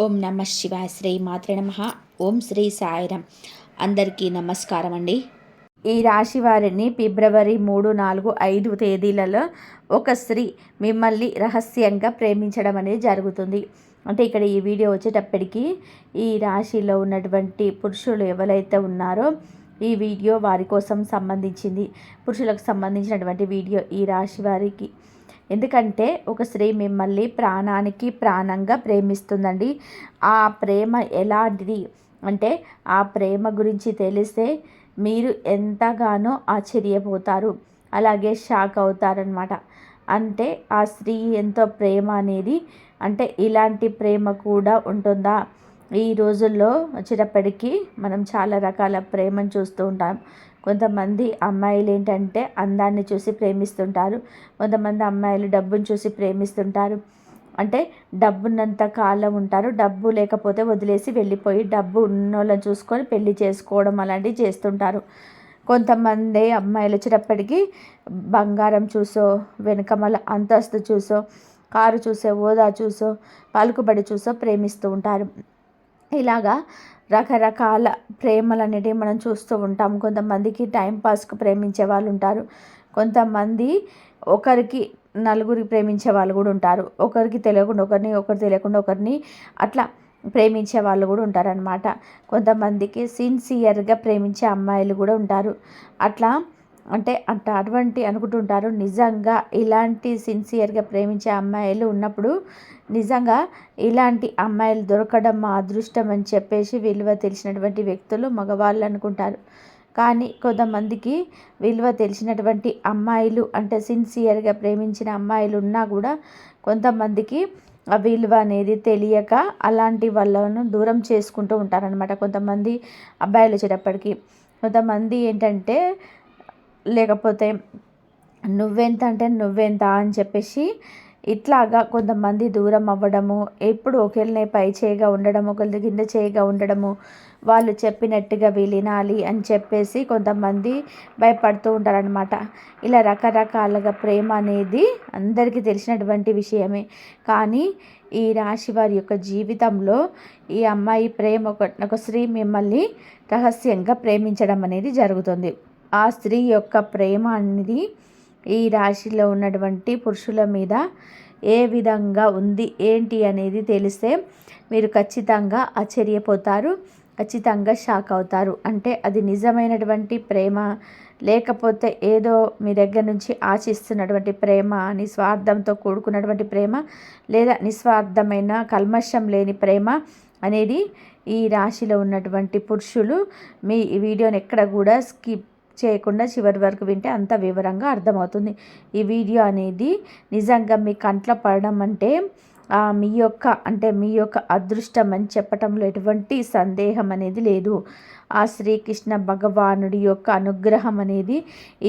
ఓం నమ శివాయ. శ్రీ మాత్రే నమ. ఓం శ్రీ సాయిరామ్. అందరికీ నమస్కారం అండి. ఈ రాశి వారిని ఫిబ్రవరి 3, 4, 5 తేదీలలో ఒక స్త్రీ మిమ్మల్ని రహస్యంగా ప్రేమించడం అనేది జరుగుతుంది. అంటే ఇక్కడ ఈ వీడియో వచ్చేటప్పటికి ఈ రాశిలో ఉన్నటువంటి పురుషులు ఎవరైతే ఉన్నారో ఈ వీడియో వారి కోసం సంబంధించింది. పురుషులకు సంబంధించినటువంటి వీడియో ఈ రాశి వారికి. ఎందుకంటే ఒక స్త్రీ మిమ్మల్ని ప్రాణానికి ప్రాణంగా ప్రేమిస్తుందండి. ఆ ప్రేమ ఎలాంటిది అంటే ఆ ప్రేమ గురించి తెలిస్తే మీరు ఎంతగానో ఆశ్చర్యపోతారు, అలాగే షాక్ అవుతారనమాట. అంటే ఆ స్త్రీ ఎంతో ప్రేమ అనేది అంటే ఇలాంటి ప్రేమ కూడా ఉంటుందా? ఈ రోజుల్లో వచ్చేటప్పటికి మనం చాలా రకాల ప్రేమను చూస్తూ ఉంటాం. కొంతమంది అమ్మాయిలు ఏంటంటే అందాన్ని చూసి ప్రేమిస్తుంటారు. కొంతమంది అమ్మాయిలు డబ్బును చూసి ప్రేమిస్తుంటారు. అంటే డబ్బున్నంత కాలం ఉంటారు, డబ్బు లేకపోతే వదిలేసి వెళ్ళిపోయి డబ్బు ఉన్నోళ్ళని చూసుకొని పెళ్లి చేసుకోవడం అలాంటివి చేస్తుంటారు. కొంతమంది అమ్మాయిలు వచ్చేటప్పటికి బంగారం చూసో, వెనకమల అంతస్తు చూసో, కారు చూసో, హోదా చూసో, పలుకుబడి చూసో ప్రేమిస్తూ ఉంటారు. ఇలాగా రకరకాల ప్రేమలు అనేటివి మనం చూస్తూ ఉంటాం. కొంతమందికి టైంపాస్కు ప్రేమించే వాళ్ళు ఉంటారు. కొంతమంది ఒకరికి నలుగురికి ప్రేమించే వాళ్ళు కూడా ఉంటారు. ఒకరికి తెలియకుండా ఒకరిని, ఒకరు తెలియకుండా ఒకరిని అట్లా ప్రేమించే వాళ్ళు కూడా ఉంటారనమాట. కొంతమందికి సిన్సియర్గా ప్రేమించే అమ్మాయిలు కూడా ఉంటారు. అట్లా అంటే అటువంటి అనుకుంటుంటారు. నిజంగా ఇలాంటి సిన్సియర్గా ప్రేమించే అమ్మాయిలు ఉన్నప్పుడు నిజంగా ఇలాంటి అమ్మాయిలు దొరకడం మా అదృష్టం అని చెప్పేసి విలువ తెలిసినటువంటి వ్యక్తులు మగవాళ్ళు అనుకుంటారు. కానీ కొంతమందికి విలువ తెలిసినటువంటి అమ్మాయిలు అంటే సిన్సియర్గా ప్రేమించిన అమ్మాయిలు ఉన్నా కూడా కొంతమందికి ఆ విలువ అనేది తెలియక అలాంటి వాళ్ళను దూరం చేసుకుంటూ ఉంటారనమాట. కొంతమంది అబ్బాయిలు వచ్చేటప్పటికి కొంతమంది ఏంటంటే లేకపోతే నువ్వెంత అంటే నువ్వెంత అని చెప్పేసి ఇట్లాగా కొంతమంది దూరం అవ్వడము, ఎప్పుడు ఒకరినే పై చేయగా ఉండడము, ఒకరి కింద చేయగా ఉండడము, వాళ్ళు చెప్పినట్టుగా వినాలి అని చెప్పేసి కొంతమంది భయపడుతూ ఉంటారనమాట. ఇలా రకరకాలుగా ప్రేమ అనేది అందరికీ తెలిసినటువంటి విషయమే. కానీ ఈ రాశి వారి యొక్క జీవితంలో ఈ అమ్మాయి ప్రేమ ఒక స్త్రీ మిమ్మల్ని రహస్యంగా ప్రేమించడం అనేది జరుగుతుంది. ఆ స్త్రీ యొక్క ప్రేమ అనేది ఈ రాశిలో ఉన్నటువంటి పురుషుల మీద ఏ విధంగా ఉంది ఏంటి అనేది తెలిస్తే మీరు ఖచ్చితంగా ఆశ్చర్యపోతారు, ఖచ్చితంగా షాక్ అవుతారు. అంటే అది నిజమైనటువంటి ప్రేమ, లేకపోతే ఏదో మీ దగ్గర నుంచి ఆశిస్తున్నటువంటి ప్రేమ, నిస్వార్థంతో కూడుకున్నటువంటి ప్రేమ, లేదా నిస్వార్థమైన కల్మషం లేని ప్రేమ అనేది ఈ రాశిలో ఉన్నటువంటి పురుషులు మీ ఈ వీడియోని ఎక్కడ కూడా స్కిప్ చేయకుండా చివరి వరకు వింటే అంత వివరంగా అర్థమవుతుంది. ఈ వీడియో అనేది నిజంగా మీ కంట్లో పడడం అంటే మీ యొక్క అదృష్టం అని చెప్పటంలో ఎటువంటి సందేహం అనేది లేదు. ఆ శ్రీకృష్ణ భగవానుడి యొక్క అనుగ్రహం అనేది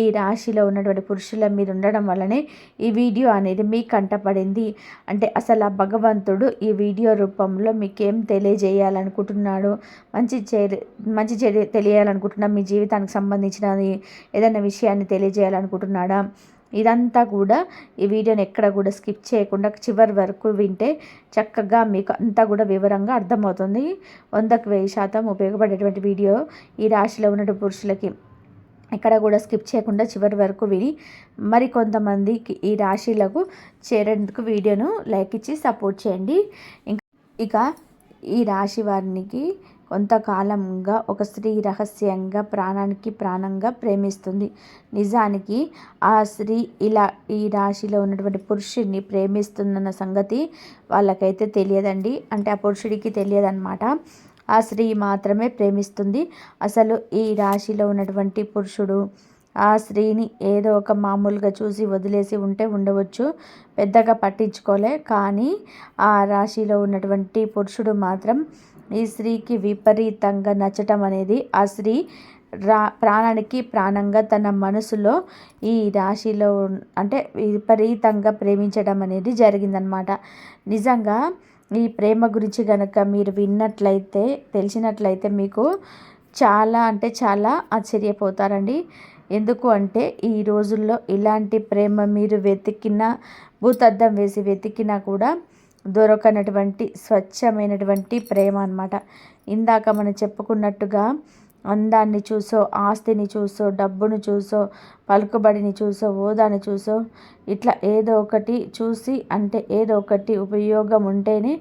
ఈ రాశిలో ఉన్నటువంటి పురుషుల మీద ఉండడం వల్లనే ఈ వీడియో అనేది మీ కంటపడింది. అంటే అసలు ఆ భగవంతుడు ఈ వీడియో రూపంలో మీకేం తెలియజేయాలనుకుంటున్నాడు, మంచి తెలియాలనుకుంటున్నా, మీ జీవితానికి సంబంధించిన ఏదైనా విషయాన్ని తెలియజేయాలనుకుంటున్నాడా, ఇదంతా కూడా ఈ వీడియోని ఎక్కడ కూడా స్కిప్ చేయకుండా చివరి వరకు వింటే చక్కగా మీకు అంతా కూడా వివరంగా అర్థమవుతుంది. 100% ఉపయోగపడేటువంటి వీడియో ఈ రాశిలో ఉన్న పురుషులకి. ఎక్కడ కూడా స్కిప్ చేయకుండా చివరి వరకు విని మరి కొంతమందికి ఈ రాశిలకు చేరేందుకు వీడియోను లైక్ ఇచ్చి సపోర్ట్ చేయండి. ఇక ఈ రాశి వారికి కొంతకాలంగా ఒక స్త్రీ రహస్యంగా ప్రాణానికి ప్రాణంగా ప్రేమిస్తుంది. నిజానికి ఆ స్త్రీ ఇలా ఈ రాశిలో ఉన్నటువంటి పురుషుడిని ప్రేమిస్తుందన్న సంగతి వాళ్ళకైతే తెలియదండి. అంటే ఆ పురుషుడికి తెలియదన్నమాట. ఆ స్త్రీ మాత్రమే ప్రేమిస్తుంది. అసలు ఈ రాశిలో ఉన్నటువంటి పురుషుడు ఆ స్త్రీని ఏదో ఒక మామూలుగా చూసి వదిలేసి ఉండవచ్చు, పెద్దగా పట్టించుకోలే. కానీ ఆ రాశిలో ఉన్నటువంటి పురుషుడు మాత్రం ఈ స్త్రీకి విపరీతంగా నచ్చటం అనేది ఆ స్త్రీ ప్రాణానికి ప్రాణంగా తన మనసులో ఈ రాశిలో అంటే విపరీతంగా ప్రేమించడం అనేది జరిగిందనమాట. నిజంగా ఈ ప్రేమ గురించి కనుక మీరు విన్నట్లయితే తెలిసినట్లయితే మీకు చాలా అంటే చాలా ఆశ్చర్యపోతారండి. ఎందుకు అంటే ఈ రోజుల్లో ఇలాంటి ప్రేమ మీరు భూతద్దం వేసి వెతికినా కూడా దొరకనటువంటి స్వచ్ఛమైనటువంటి ప్రేమ అన్నమాట. ఇందాక మనం చెప్పుకున్నట్టుగా అందాన్ని చూసో, ఆస్తిని చూసో, డబ్బును చూసో, పలుకుబడిని చూసో, హోదాని చూసో, ఇట్లా ఏదో ఒకటి చూసి, అంటే ఏదో ఒకటి ఉపయోగం ఉంటేనే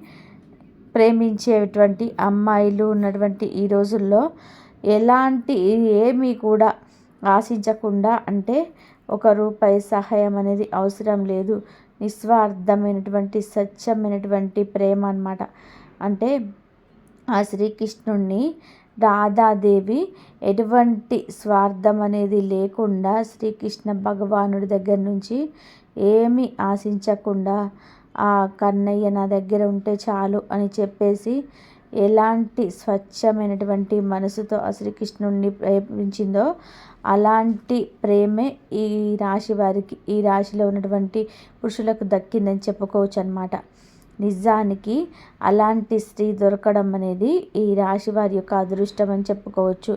ప్రేమించేటువంటి అమ్మాయిలు ఉన్నటువంటి ఈ రోజుల్లో ఎలాంటి ఏమీ కూడా ఆశించకుండా, అంటే ఒక రూపాయి సహాయం అనేది అవసరం లేదు, నిస్వార్థమైనటువంటి స్వచ్ఛమైనటువంటి ప్రేమ అన్నమాట. అంటే ఆ శ్రీకృష్ణుణ్ణి రాధాదేవి ఎటువంటి స్వార్థం అనేది లేకుండా శ్రీకృష్ణ భగవానుడి దగ్గర నుంచి ఏమీ ఆశించకుండా ఆ కన్నయ్య నా దగ్గర ఉంటే చాలు అని చెప్పేసి ఎలాంటి స్వచ్ఛమైనటువంటి మనసుతో ఆ శ్రీకృష్ణుడిని ప్రేమించిందో అలాంటి ప్రేమే ఈ రాశి వారికి, ఈ రాశిలో ఉన్నటువంటి పురుషులకు దక్కిందని చెప్పుకోవచ్చు అన్నమాట. నిజానికి అలాంటి స్త్రీ దొరకడం అనేది ఈ రాశి వారి యొక్క అదృష్టం అని చెప్పుకోవచ్చు.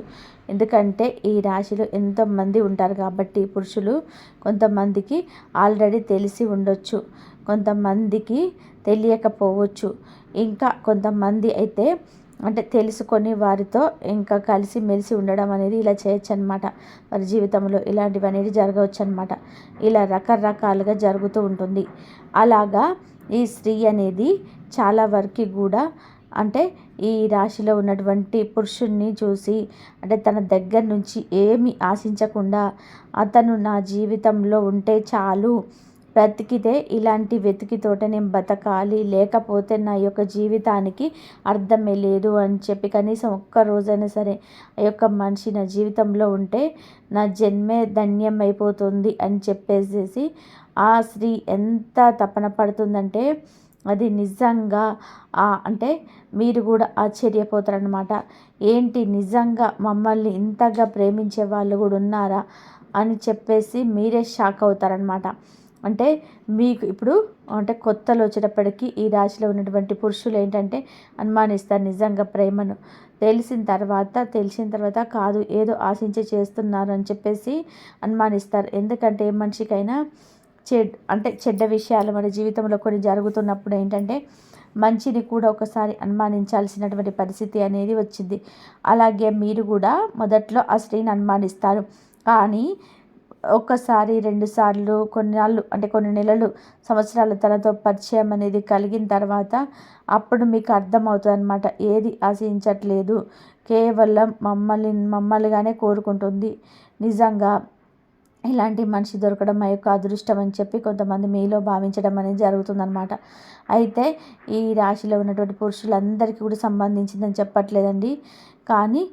ఎందుకంటే ఈ రాశిలో ఎంతోమంది ఉంటారు కాబట్టి పురుషులు, కొంతమందికి ఆల్రెడీ తెలిసి ఉండొచ్చు, కొంతమందికి తెలియకపోవచ్చు, ఇంకా కొంతమంది అయితే అంటే తెలుసుకొని వారితో ఇంకా కలిసి మెలిసి ఉండడం అనేది ఇలా చేయొచ్చు అనమాట. వారి జీవితంలో ఇలాంటివి అనేది జరగవచ్చు అనమాట. ఇలా రకరకాలుగా జరుగుతూ ఉంటుంది. అలాగా ఈ స్త్రీ అనేది చాలా వరకు కూడా అంటే ఈ రాశిలో ఉన్నటువంటి పురుషుణ్ణి చూసి, అంటే తన దగ్గర నుంచి ఏమి ఆశించకుండా అతను నా జీవితంలో ఉంటే చాలు, బ్రతికితే ఇలాంటి వెతికితోట నేను బతకాలి, లేకపోతే నా యొక్క జీవితానికి అర్థమే లేదు అని చెప్పి కనీసం ఒక్క రోజైనా సరే ఆ యొక్క మనిషి నా జీవితంలో ఉంటే నా జన్మే ధన్యం అయిపోతుంది అని చెప్పేసేసి ఆ స్త్రీ ఎంత తపన పడుతుందంటే అది నిజంగా అంటే మీరు కూడా ఆశ్చర్యపోతారనమాట. ఏంటి నిజంగా మమ్మల్ని ఇంతగా ప్రేమించే వాళ్ళు కూడా ఉన్నారా అని చెప్పేసి మీరే షాక్ అవుతారనమాట. అంటే మీకు ఇప్పుడు అంటే కొత్తలో వచ్చేటప్పటికి ఈ రాశిలో ఉన్నటువంటి పురుషులు ఏంటంటే అనుమానిస్తారు నిజంగా ప్రేమను. తెలిసిన తర్వాత కాదు, ఏదో ఆశించి చేస్తున్నారు అని చెప్పేసి అనుమానిస్తారు. ఎందుకంటే ఏ మనిషికైనా చెడ్డ విషయాలు మన జీవితంలో కొన్ని జరుగుతున్నప్పుడు ఏంటంటే మంచిని కూడా ఒకసారి అనుమానించాల్సినటువంటి పరిస్థితి అనేది వచ్చింది. అలాగే మీరు కూడా మొదట్లో ఆ స్త్రీని అనుమానిస్తారు, కానీ ఒక్కసారి 2 సార్లు కొన్ని నెలలు సంవత్సరాలు తనతో పరిచయం అనేది కలిగిన తర్వాత అప్పుడు మీకు అర్థమవుతుంది అనమాట. ఏది ఆశించట్లేదు, కేవలం మమ్మల్నిగానే కోరుకుంటుంది. నిజంగా ఇలాంటి మనిషి దొరకడం మా యొక్క అదృష్టం అని చెప్పి కొంతమంది మీలో భావించడం అనేది జరుగుతుందన్నమాట. అయితే ఈ రాశిలో ఉన్నటువంటి పురుషులందరికీ కూడా సంబంధించిందని చెప్పట్లేదండి, కానీ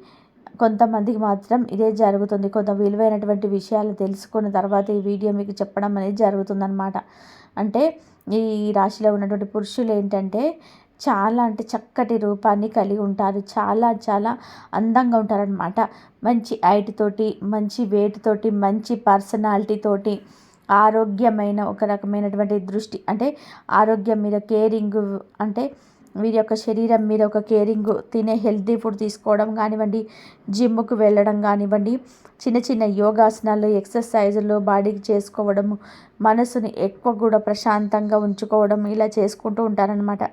కొంతమందికి మాత్రం ఇదే జరుగుతుంది. కొంత విలువైనటువంటి విషయాలు తెలుసుకున్న తర్వాత ఈ వీడియో మీకు చెప్పడం అనేది జరుగుతుందన్నమాట. అంటే ఈ రాశిలో ఉన్నటువంటి పురుషులు ఏంటంటే చాలా అంటే చక్కటి రూపాన్ని కలిగి ఉంటారు, చాలా అందంగా ఉంటారనమాట. మంచి హైట్ తోటి, మంచి వెయిట్ తోటి, మంచి పర్సనాలిటీ తోటి, ఆరోగ్యమైన ఒక రకమైనటువంటి దృష్టి, అంటే ఆరోగ్యం మీద కేరింగ్, అంటే వీరి యొక్క శరీరం మీద ఒక కేరింగ్, తినే హెల్తీ ఫుడ్ తీసుకోవడం కానివ్వండి, జిమ్కి వెళ్ళడం కానివ్వండి, చిన్న యోగాసనాలు, ఎక్సర్సైజులు బాడీకి చేసుకోవడము, మనసుని ఎక్కువ కూడా ప్రశాంతంగా ఉంచుకోవడం, ఇలా చేసుకుంటూ ఉంటారనమాట.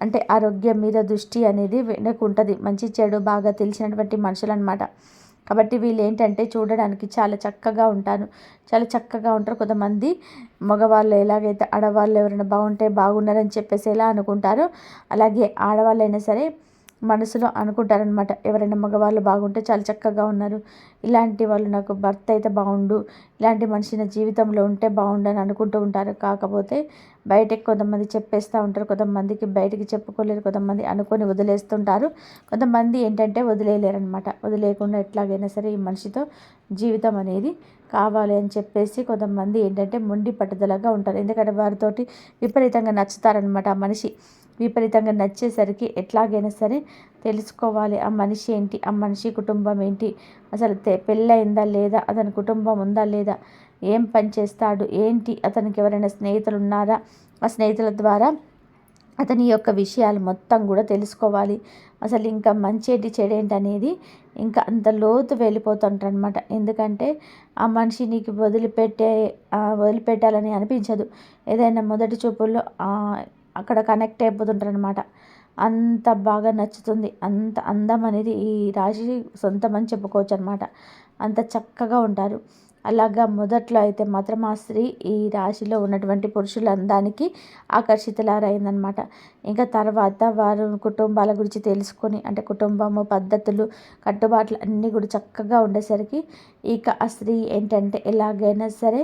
అంటే ఆరోగ్యం మీద దృష్టి అనేది వెనక్కి ఉంటుంది, మంచి చెడు బాగా తెలిసినటువంటి మనుషులు అనమాట. కాబట్టి వీళ్ళు ఏంటంటే చూడడానికి చాలా చక్కగా ఉంటారు. కొంతమంది మగవాళ్ళు ఎలాగైతే ఆడవాళ్ళు ఎవరైనా బాగుంటే బాగున్నారని చెప్పేసి ఎలా అనుకుంటారో, అలాగే ఆడవాళ్ళైనా సరే మనసులో అనుకుంటారనమాట. ఎవరైనా మగవాళ్ళు బాగుంటే చాలా చక్కగా ఉన్నారు, ఇలాంటి వాళ్ళు నాకు భర్త అయితే బాగుండు, ఇలాంటి మనిషి నా జీవితంలో ఉంటే బాగుండు అని అనుకుంటూ ఉంటారు. కాకపోతే బయటకు కొంతమంది చెప్పేస్తూ ఉంటారు, కొంతమందికి బయటికి చెప్పుకోలేరు, కొంతమంది అనుకొని వదిలేస్తుంటారు, కొంతమంది ఏంటంటే వదిలేయలేరనమాట. వదిలేయకుండా ఎట్లాగైనా సరే ఈ మనిషితో జీవితం అనేది కావాలి అని చెప్పేసి కొంతమంది ఏంటంటే మొండి పట్టుదలగా ఉంటారు. ఎందుకంటే వారితోటి విపరీతంగా నచ్చుతారనమాట. ఆ మనిషి విపరీతంగా నచ్చేసరికి ఎట్లాగైనా సరే తెలుసుకోవాలి ఆ మనిషి ఏంటి, ఆ మనిషి కుటుంబం ఏంటి, అసలు పెళ్ళయిందా లేదా, అతని కుటుంబం ఉందా లేదా, ఏం పని చేస్తాడు ఏంటి, అతనికి ఎవరైనా స్నేహితులు ఉన్నారా, ఆ స్నేహితుల ద్వారా అతని యొక్క విషయాలు మొత్తం కూడా తెలుసుకోవాలి. అసలు ఇంకా మంచేంటి చెడేంటి అనేది ఇంకా అంత లోతు వెళ్ళిపోతుంటారు అనమాట. ఎందుకంటే ఆ మనిషి నీకు వదిలిపెట్టాలని అనిపించదు. ఏదైనా మొదటి చూపుల్లో అక్కడ కనెక్ట్ అయిపోతుంటారనమాట. అంత బాగా నచ్చుతుంది. అంత అందం అనేది ఈ రాశి సొంతం అని చెప్పుకోవచ్చు అనమాట. అంత చక్కగా ఉంటారు. అలాగా మొదట్లో అయితే మాత్రం ఆ స్త్రీ ఈ రాశిలో ఉన్నటువంటి పురుషుల అందానికి ఆకర్షితులారైందనమాట. ఇంకా తర్వాత వారు కుటుంబాల గురించి తెలుసుకొని, అంటే కుటుంబము పద్ధతులు, కట్టుబాట్లు అన్నీ కూడా చక్కగా ఉండేసరికి ఇక ఆ స్త్రీ ఏంటంటే ఎలాగైనా సరే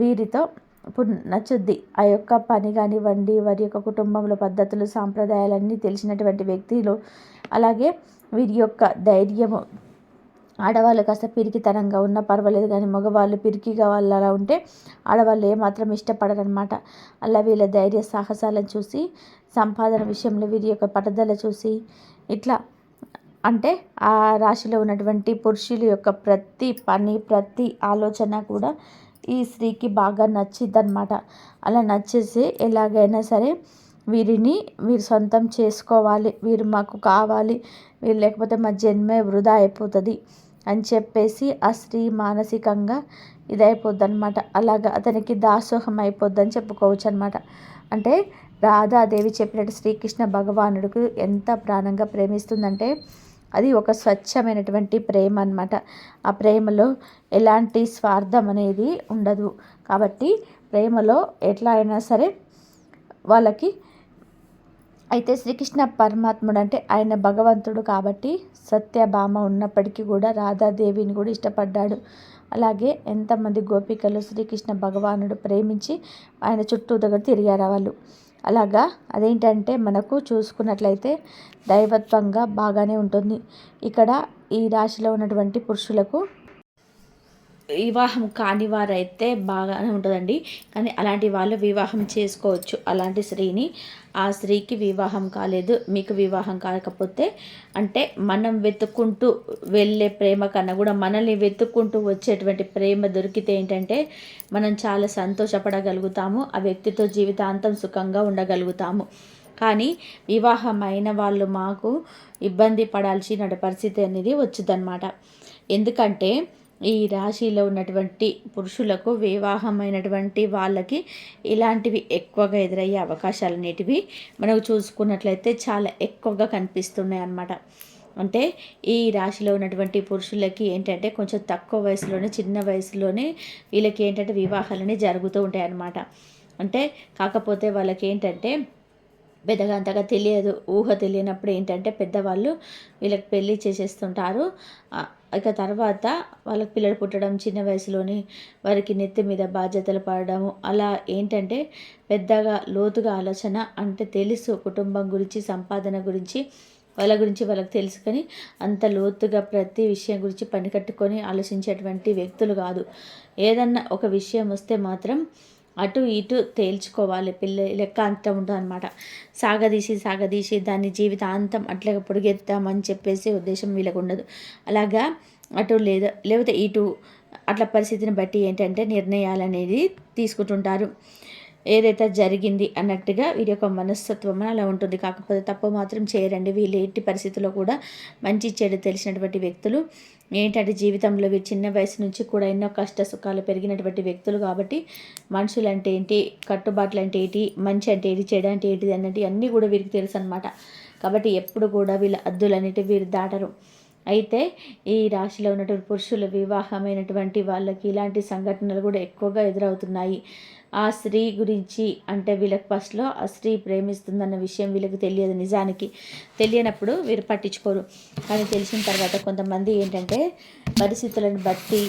వీరితో ఇప్పుడు నచ్చుద్ది. ఆ యొక్క పని కానివ్వండి, వారి యొక్క కుటుంబంలో పద్ధతులు, సాంప్రదాయాలన్నీ తెలిసినటువంటి వ్యక్తులు. అలాగే వీరి యొక్క ధైర్యము, ఆడవాళ్ళు కాస్త పిరికితనంగా ఉన్నా పర్వాలేదు కానీ మగవాళ్ళు పిరికిగా వాళ్ళు అలా ఉంటే ఆడవాళ్ళు ఏమాత్రం ఇష్టపడరనమాట. అలా వీళ్ళ ధైర్య సాహసాలను చూసి, సంపాదన విషయంలో వీరి యొక్క పట్టుదల చూసి, ఇట్లా అంటే ఆ రాశిలో ఉన్నటువంటి పురుషుల యొక్క ప్రతి పని, ప్రతి ఆలోచన కూడా ఈ స్త్రీకి బాగా నచ్చిద్దనమాట. అలా నచ్చేసి ఎలాగైనా సరే వీరిని మీరు సొంతం చేసుకోవాలి, వీరు మాకు కావాలి, వీరు లేకపోతే మా జన్మే వృధా అయిపోతుంది అని చెప్పేసి ఆ స్త్రీ మానసికంగా ఇదైపోద్ది అనమాట. అలాగా అతనికి దాసోహం అయిపోద్దని చెప్పుకోవచ్చు అనమాట. అంటే రాధాదేవి చెప్పినట్టు శ్రీకృష్ణ భగవానుడికి ఎంత ప్రాణంగా ప్రేమిస్తుందంటే అది ఒక స్వచ్ఛమైనటువంటి ప్రేమ అనమాట. ఆ ప్రేమలో ఎలాంటి స్వార్థం అనేది ఉండదు. కాబట్టి ప్రేమలో ఎట్లా అయినా సరే వాళ్ళకి అయితే శ్రీకృష్ణ పరమాత్ముడు అంటే ఆయన భగవంతుడు కాబట్టి సత్యభామ ఉన్నప్పటికీ కూడా రాధాదేవిని కూడా ఇష్టపడ్డాడు. అలాగే ఎంతమంది గోపికలు శ్రీకృష్ణ భగవానుడు ప్రేమించి ఆయన చుట్టూ దగ్గర తిరిగారు వాళ్ళు. అలాగా అదేంటంటే మనకు చూసుకున్నట్లయితే దైవత్వంగా బాగానే ఉంటుంది. ఇక్కడ ఈ రాశిలో ఉన్నటువంటి పురుషులకు వివాహం కాని వారైతే బాగానే ఉంటుందండి. కానీ అలాంటి వాళ్ళు వివాహం చేసుకోవచ్చు అలాంటి స్త్రీని. ఆ స్త్రీకి వివాహం కాలేదు, మీకు వివాహం కాకపోతే అంటే మనం వెతుక్కుంటూ వెళ్ళే ప్రేమ కన్నా కూడా మనల్ని వెతుక్కుంటూ వచ్చేటువంటి ప్రేమ దొరికితే ఏంటంటే మనం చాలా సంతోషపడగలుగుతాము. ఆ వ్యక్తితో జీవితాంతం సుఖంగా ఉండగలుగుతాము. కానీ వివాహం అయిన వాళ్ళు మాకు ఇబ్బంది పడాల్సిన పరిస్థితి అనేది వచ్చిందనమాట. ఎందుకంటే ఈ రాశిలో ఉన్నటువంటి పురుషులకు వివాహమైనటువంటి వాళ్ళకి ఇలాంటివి ఎక్కువగా ఎదురయ్యే అవకాశాలు అనేటివి మనకు చూసుకున్నట్లయితే చాలా ఎక్కువగా కనిపిస్తున్నాయి అన్నమాట. అంటే ఈ రాశిలో ఉన్నటువంటి పురుషులకి ఏంటంటే కొంచెం తక్కువ వయసులోనే, చిన్న వయసులోనే వీళ్ళకి ఏంటంటే వివాహాలని జరుగుతూ ఉంటాయి అన్నమాట. అంటే కాకపోతే వాళ్ళకి ఏంటంటే పెద్దగా అంతగా తెలియదు. ఊహ తెలియనప్పుడు ఏంటంటే పెద్దవాళ్ళు వీళ్ళకి పెళ్ళి చేసేస్తుంటారు. ఇక తర్వాత వాళ్ళకి పిల్లలు పుట్టడం, చిన్న వయసులోనే వారికి నెత్తి మీద బాధ్యతలు పడడము, అలా ఏంటంటే పెద్దగా లోతుగా ఆలోచన అంటే తెలుసు కుటుంబం గురించి, సంపాదన గురించి, వాళ్ళ గురించి వాళ్ళకి తెలుసు. కానీ అంత లోతుగా ప్రతి విషయం గురించి పని కట్టుకొని ఆలోచించేటువంటి వ్యక్తులు కాదు. ఏదన్నా ఒక విషయం వస్తే మాత్రం అటు ఇటు తేల్చుకోవాలి. పిల్ల లెక్క అంత ఉండదు అనమాట. సాగదీసి దాన్ని జీవితాంతం అట్లాగే పొడిగెత్తామని చెప్పేసి ఉద్దేశం వీళ్ళకు ఉండదు. అలాగా అటు లేకపోతే ఇటు అట్లా పరిస్థితిని బట్టి ఏంటంటే నిర్ణయాలు అనేది తీసుకుంటుంటారు. ఏదైతే జరిగింది అన్నట్టుగా వీరి యొక్క మనస్తత్వం అలా ఉంటుంది. కాకపోతే తప్పు మాత్రం చేయరండి. వీళ్ళు ఎట్టి పరిస్థితుల్లో కూడా మంచి చెడు తెలిసినటువంటి వ్యక్తులు. ఏంటంటే జీవితంలో వీరు చిన్న వయసు నుంచి కూడా ఎన్నో కష్ట సుఖాలు పెరిగినటువంటి వ్యక్తులు కాబట్టి మనుషులు అంటే ఏంటి, కట్టుబాట్లు అంటే ఏంటి, మంచి అంటే ఏంటి, చెడు అంటే ఏంటిది అన్నట్టు అన్నీ కూడా వీరికి తెలుసు అనమాట. కాబట్టి ఎప్పుడు కూడా వీళ్ళ హద్దులన్నిటి వీరు దాటరు. అయితే ఈ రాశిలో ఉన్నటువంటి పురుషుల వివాహమైనటువంటి వాళ్ళకి ఇలాంటి సంఘటనలు కూడా ఎక్కువగా ఎదురవుతున్నాయి. ఆ స్త్రీ గురించి అంటే వీళ్ళకి ఫస్ట్లో ఆ స్త్రీ ప్రేమిస్తుందన్న విషయం వీళ్ళకి తెలియదు. నిజానికి తెలియనప్పుడు వీరు పట్టించుకోరు. కానీ తెలిసిన తర్వాత కొంతమంది ఏంటంటే పరిస్థితులను బట్టి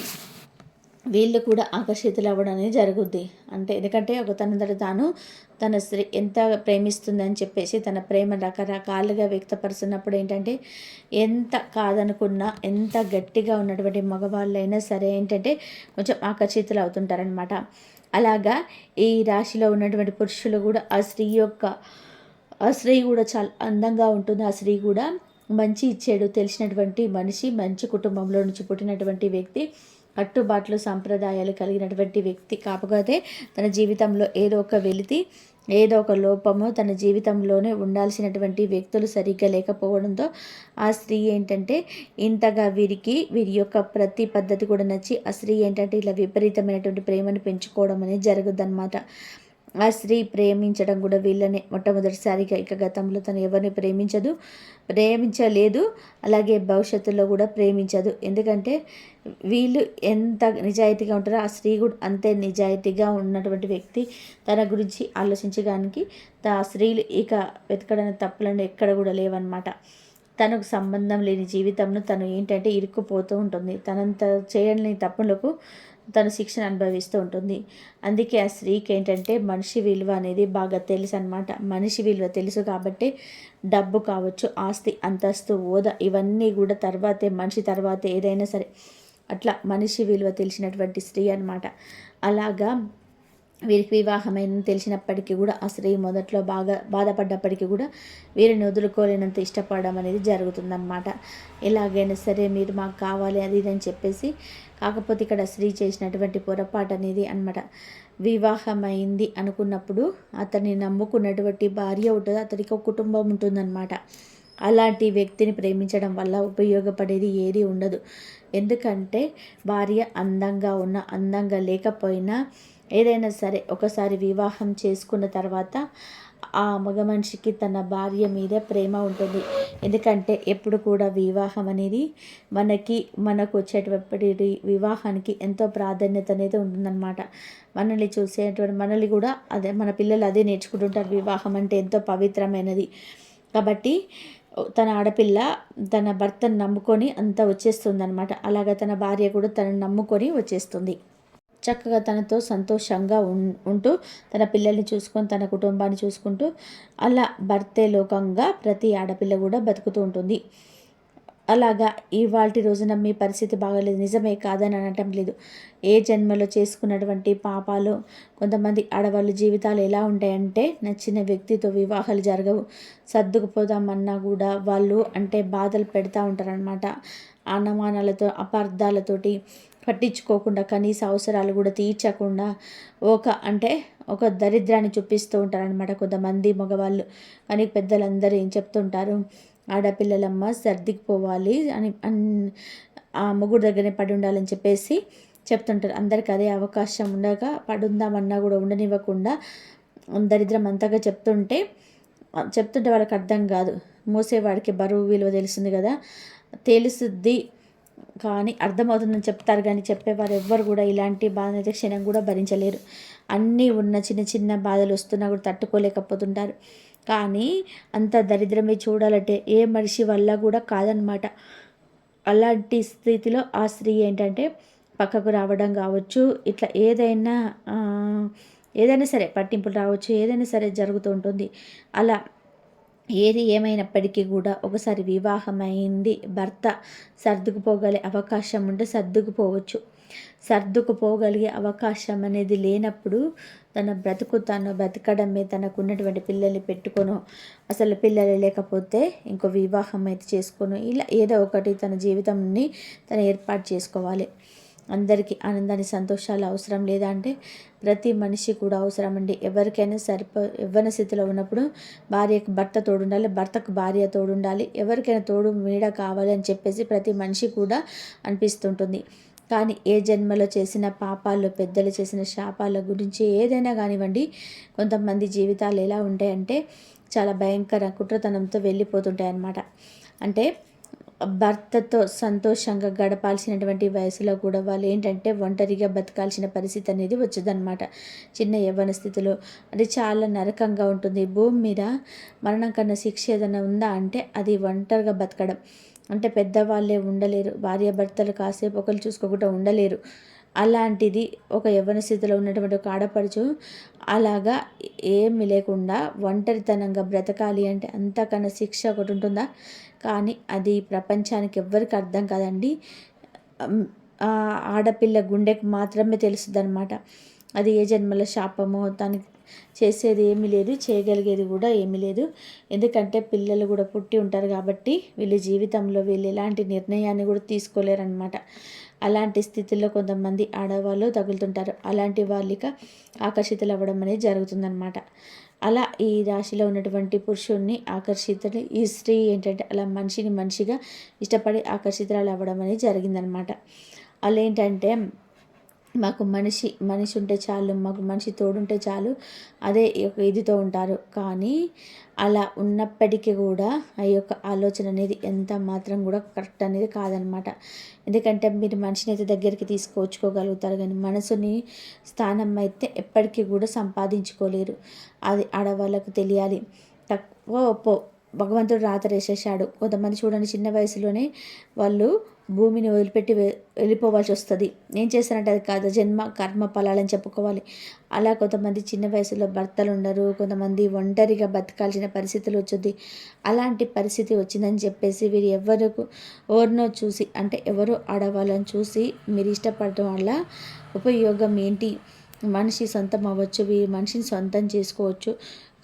వీళ్ళు కూడా ఆకర్షితులు అవ్వడం అనేది జరుగుద్ది. అంటే ఎందుకంటే ఒక తనంతట తాను తన స్త్రీ ఎంత ప్రేమిస్తుందని చెప్పేసి తన ప్రేమ రకరకాలుగా వ్యక్తపరుస్తున్నప్పుడు ఏంటంటే ఎంత కాదనుకున్నా, ఎంత గట్టిగా ఉన్నటువంటి మగవాళ్ళైనా సరే ఏంటంటే కొంచెం ఆకర్షితులు అవుతుంటారనమాట. అలాగా ఈ రాశిలో ఉన్నటువంటి పురుషులు కూడా ఆ స్త్రీ కూడా చాలా అందంగా ఉంటుంది. ఆ స్త్రీ కూడా మంచి చెడు తెలిసినటువంటి మనిషి, మంచి కుటుంబంలో నుంచి పుట్టినటువంటి వ్యక్తి, కట్టుబాట్లు సంప్రదాయాలు కలిగినటువంటి వ్యక్తి. కాకపోతే తన జీవితంలో ఏదో ఒక వెలితి, ఏదో ఒక లోపము తన జీవితంలోనే ఉండాల్సినటువంటి వ్యక్తులు సరిగ్గా లేకపోవడంతో ఆ స్త్రీ ఏంటంటే ఇంతగా వీరి యొక్క ప్రతి పద్ధతి కూడా నచ్చి ఆ స్త్రీ ఏంటంటే ఇలా విపరీతమైనటువంటి ప్రేమను పెంచుకోవడం అనేది జరుగుద్దన్నమాట. ఆ స్త్రీ ప్రేమించడం కూడా వీళ్ళనే మొట్టమొదటిసారిగా. ఇక గతంలో తను ఎవరిని ప్రేమించలేదు, అలాగే భవిష్యత్తులో కూడా ప్రేమించదు. ఎందుకంటే వీళ్ళు ఎంత నిజాయితీగా ఉంటారో ఆ స్త్రీ కూడా అంతే నిజాయితీగా ఉన్నటువంటి వ్యక్తి. తన గురించి ఆలోచించడానికి ఆ స్త్రీలు ఇక వెతకడానికి తప్పులను ఎక్కడ కూడా లేవన్నమాట. తనకు సంబంధం లేని జీవితంలో తను ఏంటంటే ఇరుక్కుపోతూ ఉంటుంది. తనంత చేయని తప్పులకు తను శిక్షను అనుభవిస్తూ ఉంటుంది. అందుకే ఆ స్త్రీకి ఏంటంటే మనిషి విలువ అనేది బాగా తెలుసు అనమాట. మనిషి విలువ తెలుసు కాబట్టి డబ్బు కావచ్చు, ఆస్తి, అంతస్తు, హోదా ఇవన్నీ కూడా తర్వాతే, మనిషి తర్వాతే ఏదైనా సరే. అట్లా మనిషి విలువ తెలిసినటువంటి స్త్రీ అనమాట. అలాగా వీరికి వివాహమైందని తెలిసినప్పటికీ కూడా ఆ స్త్రీ మొదట్లో బాగా బాధపడ్డప్పటికీ కూడా వీరిని వదులుకోలేనంత ఇష్టపడడం అనేది జరుగుతుందన్నమాట. ఎలాగైనా సరే మీరు మాకు కావాలి అది ఇది అని చెప్పేసి. కాకపోతే ఇక్కడ స్త్రీ చేసినటువంటి పొరపాటు అనేది అనమాట. వివాహమైంది అనుకున్నప్పుడు అతన్ని నమ్ముకున్నటువంటి భార్య ఉంటుంది, అతనికి ఒక కుటుంబం ఉంటుందన్నమాట. అలాంటి వ్యక్తిని ప్రేమించడం వల్ల ఉపయోగపడేది ఏది ఉండదు. ఎందుకంటే భార్య అందంగా ఉన్నా అందంగా లేకపోయినా ఏదైనా సరే ఒకసారి వివాహం చేసుకున్న తర్వాత ఆ మగ మనిషికి తన భార్య మీద ప్రేమ ఉంటుంది. ఎందుకంటే ఎప్పుడు కూడా వివాహం అనేది మనకు వచ్చేటప్పటి వివాహానికి ఎంతో ప్రాధాన్యత అనేది ఉంటుందన్నమాట. మనల్ని చూసేటువంటి మనల్ని కూడా అదే మన పిల్లలు అదే నేర్చుకుంటుంటారు. వివాహం అంటే ఎంతో పవిత్రమైనది కాబట్టి తన ఆడపిల్ల తన భర్తను నమ్ముకొని అంతా వచ్చేస్తుంది అనమాట. అలాగే తన భార్య కూడా తనను నమ్ముకొని వచ్చేస్తుంది. చక్కగా తనతో సంతోషంగా ఉంటూ తన పిల్లల్ని చూసుకొని తన కుటుంబాన్ని చూసుకుంటూ అలా భర్తే లోకంగా ప్రతి ఆడపిల్ల కూడా బతుకుతూ ఉంటుంది. అలాగా ఇవాల్టి రోజున మీ పరిస్థితి బాగాలేదు, నిజమే కాదని అనటం లేదు. ఏ జన్మలో చేసుకున్నటువంటి పాపాలు. కొంతమంది ఆడవాళ్ళ జీవితాలు ఎలా ఉంటాయంటే నచ్చిన వ్యక్తితో వివాహాలు జరగవు. సర్దుకుపోదామన్నా కూడా వాళ్ళు అంటే బాధలు పెడతా ఉంటారనమాట. అనుమానాలతో అపార్థాలతోటి పట్టించుకోకుండా కనీస అవసరాలు కూడా తీర్చకుండా ఒక దరిద్రాన్ని చూపిస్తూ ఉంటారనమాట కొంతమంది మగవాళ్ళు. కానీ పెద్దలందరూ ఏం చెప్తుంటారు, ఆడపిల్లలమ్మ సర్దికిపోవాలి అని ఆ మొగుడు దగ్గరనే పడి ఉండాలని చెప్పేసి చెప్తుంటారు. అందరికీ అదే అవకాశం ఉండగా పడుందామన్నా కూడా ఉండనివ్వకుండా దరిద్రం అంతగా చెప్తుంటే వాళ్ళకి అర్థం కాదు. మోసేవాడికి బరువు విలువ తెలుస్తుంది కదా, తెలుసుద్ది కానీ అర్థమవుతుందని చెప్తారు. కానీ చెప్పేవారు ఎవ్వరు కూడా ఇలాంటి బాధనైతే క్షణం కూడా భరించలేరు. అన్నీ ఉన్న చిన్న చిన్న బాధలు వస్తున్నా కూడా తట్టుకోలేకపోతుంటారు. కానీ అంత దరిద్రమే చూడాలంటే ఏ మనిషి వల్ల కూడా కాదనమాట. అలాంటి స్థితిలో ఆ స్త్రీ ఏంటంటే పక్కకు రావడం కావచ్చు, ఇట్లా ఏదైనా సరే పట్టింపులు రావచ్చు, ఏదైనా సరే జరుగుతూ ఉంటుంది. అలా ఏది ఏమైనప్పటికీ కూడా ఒకసారి వివాహమైంది భర్త సర్దుకుపోగలిగే అవకాశం ఉంటే సర్దుకుపోవచ్చు. సర్దుకుపోగలిగే అవకాశం అనేది లేనప్పుడు తన బ్రతుకు తను బ్రతకడమే, తనకున్నటువంటి పిల్లల్ని పెట్టుకొను, అసలు పిల్లలు లేకపోతే ఇంకో వివాహం అయితే చేసుకోను, ఇలా ఏదో ఒకటి తన జీవితాన్ని తను ఏర్పాటు చేసుకోవాలి. అందరికీ ఆనందాన్ని సంతోషాలు అవసరం లేదా అంటే ప్రతి మనిషి కూడా అవసరం అండి. ఎవరికైనా యవ్వన స్థితిలో ఉన్నప్పుడు భార్యకు భర్త తోడుండాలి, భర్తకు భార్య తోడుండాలి, ఎవరికైనా తోడు నీడ కావాలి అని చెప్పేసి ప్రతి మనిషి కూడా అనిపిస్తుంటుంది. కానీ ఏ జన్మలో చేసిన పాపాలు, పెద్దలు చేసిన శాపాల గురించి ఏదైనా కానివ్వండి, కొంతమంది జీవితాలు ఎలా ఉంటాయంటే చాలా భయంకర కుట్రతనంతో వెళ్ళిపోతుంటాయి అన్నమాట. అంటే భర్తతో సంతోషంగా గడపాల్సినటువంటి వయసులో కూడా వాళ్ళు ఏంటంటే ఒంటరిగా బతకాల్సిన పరిస్థితి అనేది వచ్చేదన్నమాట. చిన్న యవ్వన స్థితిలో అది చాలా నరకంగా ఉంటుంది. భూమి మీద మరణం కన్నా శిక్ష ఏదైనా ఉందా అంటే అది ఒంటరిగా బతకడం. అంటే పెద్దవాళ్ళే ఉండలేరు, భార్యాభర్తలు కాసేపు ఒకరు చూసుకోకుండా ఉండలేరు. అలాంటిది ఒక యవ్వన స్థితిలో ఉన్నటువంటి ఒక ఆడపడుచు అలాగా ఏమి లేకుండా ఒంటరితనంగా బ్రతకాలి అంటే అంతకన్నా శిక్ష ఒకటి ఉంటుందా? కానీ అది ప్రపంచానికి ఎవ్వరికి అర్థం కాదండి. ఆడపిల్ల గుండెకు మాత్రమే తెలుస్తుంది అనమాట. అది ఏ జన్మల శాపమో, తనకి చేసేది ఏమీ లేదు, చేయగలిగేది కూడా ఏమీ లేదు. ఎందుకంటే పిల్లలు కూడా పుట్టి ఉంటారు కాబట్టి వీళ్ళ జీవితంలో వీళ్ళు ఎలాంటి నిర్ణయాన్ని కూడా తీసుకోలేరనమాట. అలాంటి స్థితిలో కొంతమంది ఆడవాళ్ళు తగులుతుంటారు. అలాంటి వాళ్ళకి ఆకర్షితులు అవ్వడం అనేది జరుగుతుందన్నమాట. అలా ఈ రాశిలో ఉన్నటువంటి పురుషుణ్ణి ఆకర్షితులు ఈ స్త్రీ ఏంటంటే అలా మనిషిగా ఇష్టపడి ఆకర్షితురాలు అవ్వడం అనేది జరిగిందనమాట. అలా ఏంటంటే మాకు మనిషి ఉంటే చాలు, మాకు మనిషి తోడుంటే చాలు, అదే ఒక ఇదితో ఉంటారు. కానీ అలా ఉన్నప్పటికీ కూడా ఆ యొక్క ఆలోచన అనేది ఎంత మాత్రం కూడా కరెక్ట్ అనేది కాదనమాట. ఎందుకంటే మీరు మనిషిని అయితే దగ్గరికి తీసుకొచ్చుకోగలుగుతారు, కానీ మనసుని స్థానం అయితే ఎప్పటికీ కూడా సంపాదించుకోలేరు. అది ఆడవాళ్ళకు తెలియాలి. తక్కువ భగవంతుడు రాత వేసేసాడు. కొంతమంది చూడండి, చిన్న వయసులోనే వాళ్ళు భూమిని వదిలిపెట్టి వెళ్ళిపోవాల్సి వస్తుంది. ఏం చేస్తారంటే అది కాదు, జన్మ కర్మ ఫలాలని చెప్పుకోవాలి. అలా కొంతమంది చిన్న వయసులో భర్తలు ఉండరు, కొంతమంది ఒంటరిగా బతకాల్సిన పరిస్థితులు వచ్చుద్ది. అలాంటి పరిస్థితి వచ్చిందని చెప్పేసి వీరు ఎవరినో చూసి, అంటే ఎవరో ఆడవాళ్ళని చూసి మీరు ఇష్టపడటం వల్ల ఉపయోగం ఏంటి? మనిషి సొంతం అవ్వచ్చు, మనిషిని సొంతం చేసుకోవచ్చు,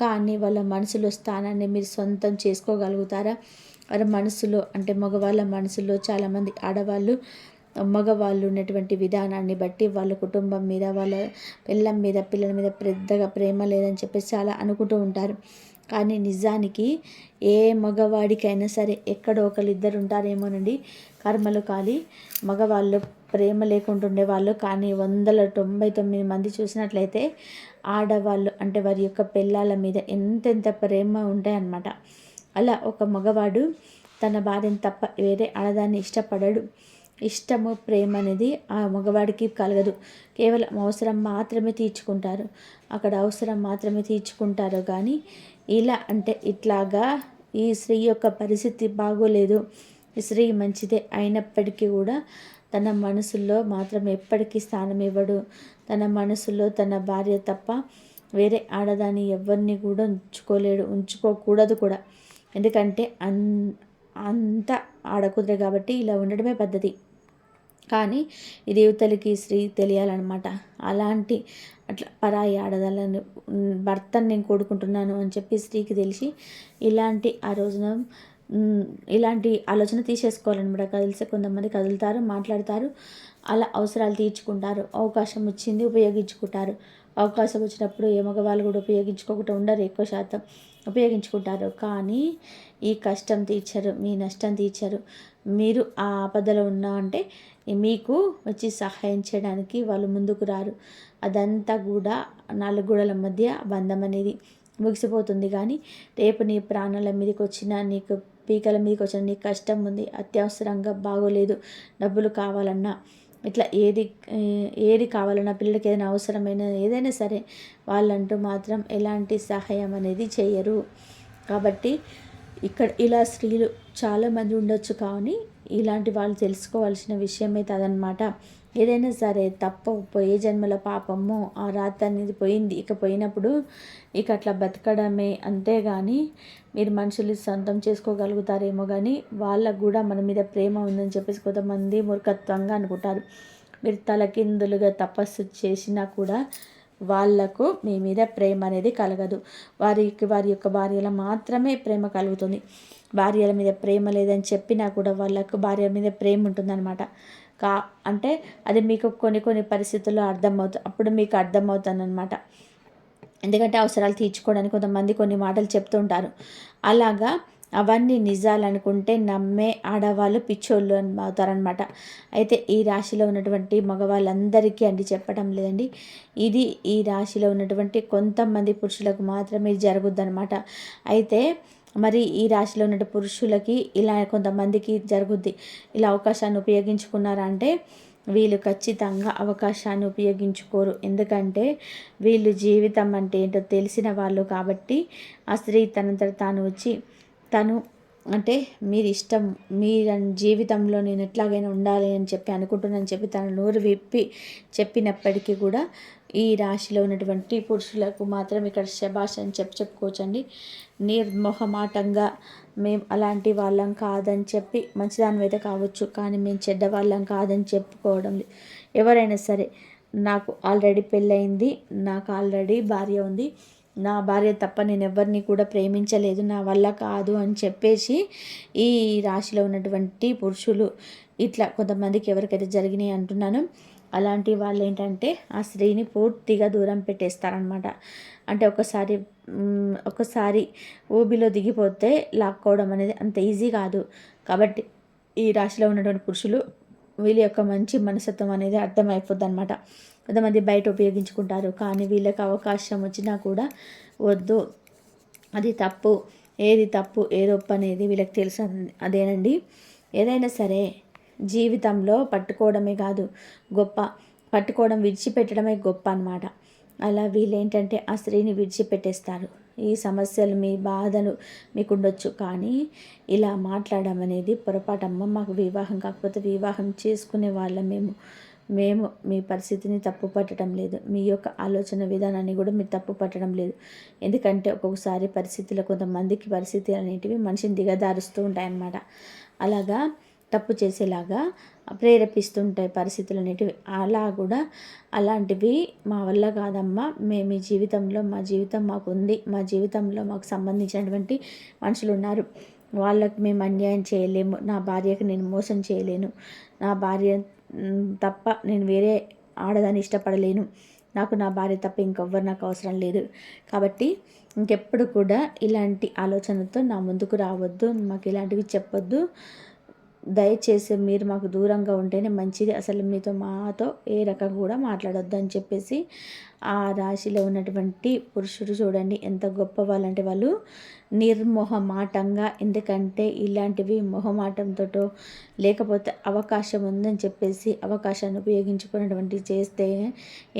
కానీ వాళ్ళ మనసులో స్థానాన్ని మీరు సొంతం చేసుకోగలుగుతారా? వాళ్ళ మనసులో, అంటే మగవాళ్ళ మనసులో చాలామంది ఆడవాళ్ళు మగవాళ్ళు ఉన్నటువంటి విధానాన్ని బట్టి వాళ్ళ కుటుంబం మీద, వాళ్ళ పిల్లల మీద పెద్దగా ప్రేమ లేదని చెప్పేసి చాలా అనుకుంటూ ఉంటారు. కానీ నిజానికి ఏ మగవాడికైనా సరే ఎక్కడో ఇద్దరు ఉంటారేమోనండి కర్మలు కాలి మగవాళ్ళు ప్రేమ లేకుండా ఉండేవాళ్ళు. కానీ 99 మంది చూసినట్లయితే ఆడవాళ్ళు, అంటే వారి యొక్క పిల్లల మీద ఎంతెంత ప్రేమ ఉంటాయన్నమాట. అలా ఒక మగవాడు తన భార్యను తప్ప వేరే ఆడదాన్ని ఇష్టపడడు. ఇష్టము, ప్రేమ అనేది ఆ మగవాడికి కలగదు. కేవలం అవసరం మాత్రమే తీర్చుకుంటారు. అక్కడ అవసరం మాత్రమే తీర్చుకుంటారు. కానీ ఇలా అంటే ఇట్లాగా ఈ స్త్రీ యొక్క పరిస్థితి బాగోలేదు. ఈ స్త్రీ మంచిదే అయినప్పటికీ కూడా తన మనసులో మాత్రం ఎప్పటికీ స్థానం ఇవ్వడు. తన మనసులో తన భార్య తప్ప వేరే ఆడదాన్ని ఎవరిని కూడా ఉంచుకోకూడదు కూడా. ఎందుకంటే అంత ఆడకుదిరే కాబట్టి ఇలా ఉండడమే పద్ధతి. కానీ ఇది యువతలకి స్త్రీ తెలియాలన్నమాట. అలాంటి అట్లా పరాయి ఆడదాలను భర్తను నేను కోరుకుంటున్నాను అని చెప్పి స్త్రీకి తెలిసి ఇలాంటి ఆ రోజున ఇలాంటి ఆలోచన తీసేసుకోవాలన్నమాట. కొంతమంది కదులుతారు, మాట్లాడతారు, అలా అవసరాలు తీర్చుకుంటారు. అవకాశం వచ్చింది ఉపయోగించుకుంటారు. అవకాశం వచ్చినప్పుడు ఏ మగవాళ్ళు కూడా ఉపయోగించుకోకుండా ఉండరు, ఎక్కువ శాతం ఉపయోగించుకుంటారు. కానీ ఈ కష్టం తీర్చరు, మీ నష్టం తీర్చరు. మీరు ఆ ఆపదలో ఉన్నా అంటే మీకు వచ్చి సహాయం చేయడానికి వాళ్ళు ముందుకు రారు. అదంతా కూడా 4 గోడల మధ్య బంధం అనేది ముగిసిపోతుంది. కానీ రేపు నీ ప్రాణాల మీదకి వచ్చినా, నీకు పీకల మీదకి వచ్చిన నీకు కష్టం ఉంది, అత్యవసరంగా బాగోలేదు, డబ్బులు కావాలన్నా, ఇట్లా ఏది కావాలన్నా, పిల్లలకి ఏదైనా అవసరమైన ఏదైనా సరే వాళ్ళంటూ మాత్రం ఎలాంటి సహాయం అనేది చేయరు. కాబట్టి ఇక్కడ ఇలా స్త్రీలు చాలామంది ఉండొచ్చు, కానీ ఇలాంటి వాళ్ళు తెలుసుకోవాల్సిన విషయం అయితే అదనమాట. ఏదైనా సరే తప్పు పోయే జన్మల పాపము ఆ రాత అనేది పోయింది. ఇక పోయినప్పుడు ఇక అట్లా బతకడమే, అంతేగాని మీరు మనుషులు సొంతం చేసుకోగలుగుతారేమో, కానీ వాళ్ళకు కూడా మన మీద ప్రేమ ఉందని చెప్పేసి కొంతమంది మూర్ఖత్వంగా అనుకుంటారు. మీరు తలకిందులుగా తపస్సు చేసినా కూడా వాళ్లకు మీ మీద ప్రేమ అనేది కలగదు. వారి యొక్క భార్యల మాత్రమే ప్రేమ కలుగుతుంది. భార్యల మీద ప్రేమ లేదని చెప్పినా కూడా వాళ్ళకు భార్య మీద ప్రేమ ఉంటుందన్నమాట. అంటే అది మీకు కొన్ని పరిస్థితుల్లో అర్థమవుతుంది. అప్పుడు మీకు అర్థమవుతుందన్నమాట. ఎందుకంటే అవసరాలు తీర్చుకోవడానికి కొంతమంది కొన్ని మాటలు చెప్తూ ఉంటారు. అలాగా అవన్నీ నిజాలనుకుంటే నమ్మే ఆడవాళ్ళు పిచ్చోళ్ళు అవుతారనమాట. అయితే ఈ రాశిలో ఉన్నటువంటి మగవాళ్ళందరికీ అండి చెప్పడం లేదండి, ఇది ఈ రాశిలో ఉన్నటువంటి కొంతమంది పురుషులకు మాత్రమే జరుగుద్దనమాట. అయితే మరి ఈ రాశిలో ఉన్న పురుషులకి ఇలా కొంతమందికి జరుగుద్ది. ఇలా అవకాశాన్ని ఉపయోగించుకున్నారా అంటే వీళ్ళు ఖచ్చితంగా అవకాశాన్ని ఉపయోగించుకోరు. ఎందుకంటే వీళ్ళు జీవితం అంటే ఏంటో తెలిసిన వాళ్ళు కాబట్టి ఆ స్త్రీ తనంతట తాను వచ్చి తను అంటే మీరు ఇష్టం, మీ జీవితంలో నేను ఎట్లాగైనా ఉండాలి అని చెప్పి అనుకుంటున్నానని చెప్పి తన నోరు విప్పి చెప్పినప్పటికీ కూడా ఈ రాశిలో ఉన్నటువంటి పురుషులకు మాత్రం ఇక్కడ శభాష్ అని చెప్పుకోవచ్చండి. నిర్మోహమాటంగా మేము అలాంటి వాళ్ళం కాదని చెప్పి, మంచిదాని అయితే కావచ్చు కానీ మేము చెడ్డవాళ్ళం కాదని చెప్పుకోవడం. ఎవరైనా సరే నాకు ఆల్రెడీ పెళ్ళయింది, నాకు ఆల్రెడీ భార్య ఉంది, నా భార్య తప్ప నేను ఎవరిని కూడా ప్రేమించలేదు, నా వల్ల కాదు అని చెప్పేసి ఈ రాశిలో ఉన్నటువంటి పురుషులు ఇట్లా కొంతమందికి ఎవరికైతే జరిగినాయి అంటున్నాను, అలాంటి వాళ్ళు ఏంటంటే ఆ స్త్రీని పూర్తిగా దూరం పెట్టేస్తారనమాట. అంటే ఒకసారి ఊబిలో దిగిపోతే లాక్కోవడం అనేది అంత ఈజీ కాదు. కాబట్టి ఈ రాశిలో ఉన్నటువంటి పురుషులు వీళ్ళ యొక్క మంచి మనస్తత్వం అనేది అర్థమైపోద్ది అనమాట. కొంతమంది బయట ఉపయోగించుకుంటారు, కానీ వీళ్ళకి అవకాశం వచ్చినా కూడా వద్దు, అది తప్పు, ఏది తప్పు ఏది ఒప్పు అనేది వీళ్ళకి తెలుసు. అదేనండి, ఏదైనా సరే జీవితంలో పట్టుకోవడమే కాదు గొప్ప, పట్టుకోవడం విడిచిపెట్టడమే గొప్ప అన్నమాట. అలా వీళ్ళేంటంటే ఆ స్త్రీని విడిచిపెట్టేస్తారు. ఈ సమస్యలు మీ బాధలు మీకు ఉండొచ్చు, కానీ ఇలా మాట్లాడడం అనేది పొరపాటమ్మ. మాకు వివాహం కాకపోతే వివాహం చేసుకునే వాళ్ళం మేము మీ పరిస్థితిని తప్పు పట్టడం లేదు, మీ యొక్క ఆలోచన విధానాన్ని కూడా మీరు తప్పు పట్టడం లేదు. ఎందుకంటే ఒక్కొక్కసారి పరిస్థితులు, కొంతమందికి పరిస్థితులు అనేటివి మనిషిని దిగదారుస్తూ ఉంటాయన్నమాట. అలాగా తప్పు చేసేలాగా ప్రేరేపిస్తుంటాయి పరిస్థితులు అనేటివి. అలా కూడా అలాంటివి మా వల్ల కాదమ్మా, మేము ఈ జీవితంలో మా జీవితం మాకు ఉంది, మా జీవితంలో మాకు సంబంధించినటువంటి మనుషులు ఉన్నారు, వాళ్ళకి మేము అన్యాయం చేయలేము, నా భార్యకి నేను మోసం చేయలేను, నా భార్య తప్ప నేను వేరే ఆడదాన్ని ఇష్టపడలేను, నాకు నా భార్య తప్ప ఇంకెవ్వరు నాకు అవసరం లేదు, కాబట్టి ఇంకెప్పుడు కూడా ఇలాంటి ఆలోచనతో నా ముందుకు రావద్దు, మాకు ఇలాంటివి చెప్పొద్దు, దయచేసి మీరు మాకు దూరంగా ఉంటేనే మంచిది, అసలు మాతో ఏ రకంగా కూడా మాట్లాడొద్దు అని చెప్పేసి ఆ రాశిలో ఉన్నటువంటి పురుషుడు చూడండి ఎంత గొప్ప వాళ్ళంటే వాళ్ళు నిర్మోహమాటంగా, ఎందుకంటే ఇలాంటివి మొహమాటంతో లేకపోతే అవకాశం ఉందని చెప్పేసి అవకాశాన్ని ఉపయోగించుకున్నటువంటి చేస్తే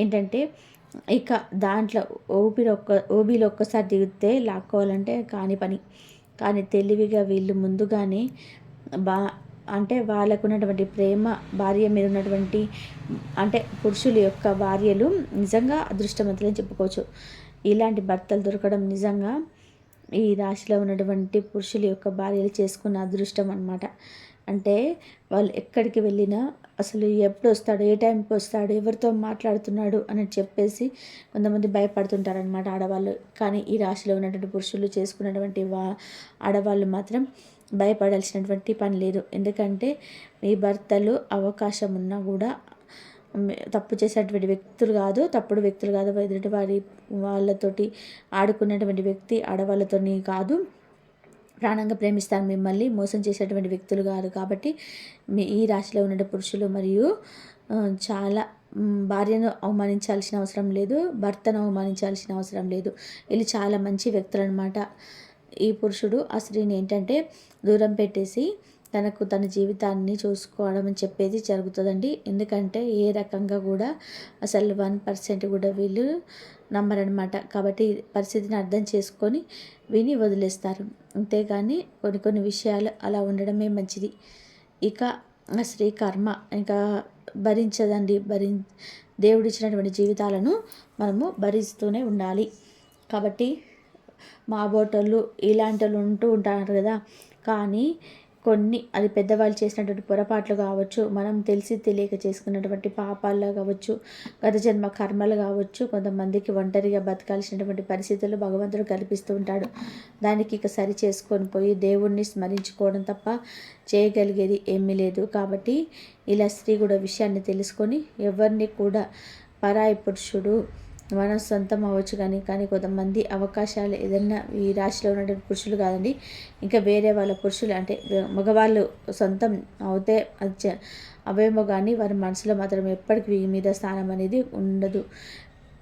ఏంటంటే ఇక దాంట్లో ఊబిలో ఒక్కసారి దిగితే లాక్కోవాలంటే కాని పని. కానీ తెలివిగా వీళ్ళు ముందుగానే అంటే వాళ్ళకున్నటువంటి ప్రేమ, భార్య మీద ఉన్నటువంటి అంటే పురుషుల యొక్క భార్యలు నిజంగా అదృష్టవంతులని చెప్పుకోవచ్చు. ఇలాంటి భర్తలు దొరకడం నిజంగా ఈ రాశిలో ఉన్నటువంటి పురుషుల యొక్క భార్యలు చేసుకున్న అదృష్టం అన్నమాట. అంటే వాళ్ళు ఎక్కడికి వెళ్ళినా అసలు ఎప్పుడు వస్తాడు, ఏ టైంకి వస్తాడు, ఎవరితో మాట్లాడుతున్నాడు అని చెప్పేసి కొంతమంది భయపడుతుంటారనమాట ఆడవాళ్ళు. కానీ ఈ రాశిలో ఉన్నటువంటి పురుషులు చేసుకున్నటువంటి ఆడవాళ్ళు మాత్రం భయపడాల్సినటువంటి పని లేదు. ఎందుకంటే మీ భర్తలు అవకాశం ఉన్నా కూడా తప్పు చేసేటువంటి వ్యక్తులు కాదు, తప్పుడు వ్యక్తులు కాదు, ఎదుటి వాళ్ళతోటి ఆడుకున్నటువంటి వ్యక్తి ఆడవాళ్ళతోని కాదు, ప్రాణంగా ప్రేమిస్తారు, మిమ్మల్ని మోసం చేసేటువంటి వ్యక్తులు కాదు. కాబట్టి ఈ రాశిలో ఉన్న పురుషులు మరియు చాలా భార్యను అవమానించాల్సిన అవసరం లేదు, భర్తను అవమానించాల్సిన అవసరం లేదు. వీళ్ళు చాలా మంచి వ్యక్తులు అనమాట. ఈ పురుషుడు ఆ స్త్రీని ఏంటంటే దూరం పెట్టేసి తన జీవితాన్ని చూసుకోవడం అని చెప్పేది జరుగుతుందండి. ఎందుకంటే ఏ రకంగా కూడా అసలు 1% కూడా వీళ్ళు నమ్మరనమాట. కాబట్టి పరిస్థితిని అర్థం చేసుకొని విని వదిలేస్తారు. అంతేగాని కొన్ని విషయాలు అలా ఉండడమే మంచిది. ఇక ఆ స్త్రీ కర్మ ఇంకా భరించదండి. దేవుడిచ్చినటువంటి జీవితాలను మనము భరిస్తూనే ఉండాలి. కాబట్టి మా బోటోళ్ళు ఇలాంటి వాళ్ళు ఉంటూ ఉంటారు కదా, కానీ కొన్ని అది పెద్దవాళ్ళు చేసినటువంటి పొరపాట్లు కావచ్చు, మనం తెలిసి తెలియక చేసుకున్నటువంటి పాపాల్లో కావచ్చు, గత జన్మ కర్మలు కావచ్చు, కొంతమందికి ఒంటరిగా బతకాల్సినటువంటి పరిస్థితులు భగవంతుడు కల్పిస్తూ ఉంటాడు. దానికి ఇక సరి చేసుకొని పోయి దేవుణ్ణి స్మరించుకోవడం తప్ప చేయగలిగేది ఏమీ లేదు. కాబట్టి ఇలా స్త్రీ కూడా విషయాన్ని తెలుసుకొని ఎవరిని కూడా పరాయి పురుషుడు మన సొంతం అవ్వచ్చు, కానీ కొంతమంది అవకాశాలు ఏదైనా ఈ రాశిలో ఉన్నటువంటి పురుషులు కాదండి, ఇంకా వేరే వాళ్ళ పురుషులు అంటే మగవాళ్ళు సొంతం అవుతే అది అవేమో, కానీ వారి మనసులో మాత్రం ఎప్పటికీ వీరి మీద స్థానం అనేది ఉండదు.